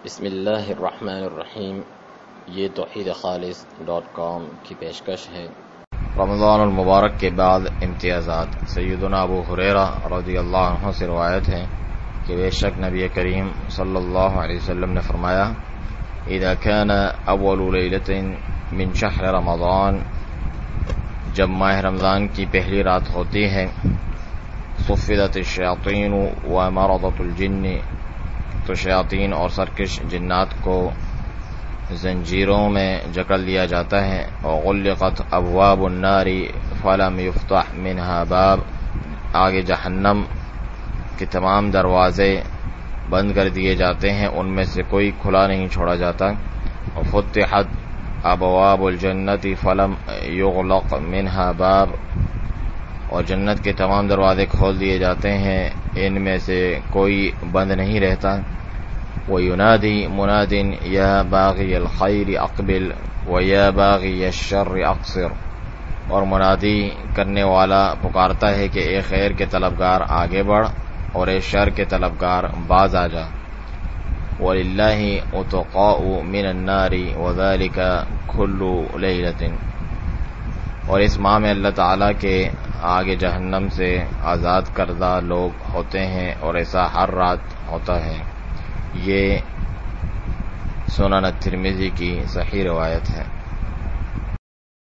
بسم اللہ الرحمن الرحیم۔ یہ توحیدخالص.com کی پیشکش ہے۔ رمضان المبارک کے بعد امتیازات۔ سیدنا ابو ہریرہ رضی اللہ عنہ سے روایت ہے کہ بے شک نبی کریم صلی اللہ علیہ وسلم نے فرمایا، اذا كان اول لیلۃ من شہر رمضان، جب ماہ رمضان کی پہلی رات ہوتی ہے، صفدت الشیاطین ومرضۃ الجن، تو شیاطین اور سرکش جنات کو زنجیروں میں جکڑ لیا جاتا ہے، وغلقت ابواب النار فلم یفتح منها باب، آگے جہنم کے تمام دروازے بند کر دیے جاتے ہیں، ان میں سے کوئی کھلا نہیں چھوڑا جاتا، وفتحت ابواب الجنت فلم یغلق منها باب، اور جنت کے تمام دروازے کھول دیے جاتے ہیں، ان میں سے کوئی بند نہیں رہتا، وَيُنَادِي مُنَادٍ يَا بَاغِيَ الْخَيْرِ أَقْبِلْ وَيَا بَاغِيَ الشَّرِّ أَقْصِرْ، اور منادی کرنے والا پکارتا ہے کہ اے خیر کے طلبگار آگے بڑھ اور اے شر کے طلبگار باز آ جا، وَلِلَّهِ عُتَقَاءُ مِنَ النَّارِ وَذَلِكَ كُلُّ لَيْلَةٍ، اور اس ماہ میں اللہ تعالیٰ کے آگے جہنم سے آزاد کردہ لوگ ہوتے ہیں، اور ایسا ہر رات ہوتا ہے۔ یہ سنن الترمذی کی صحیح روایت ہے۔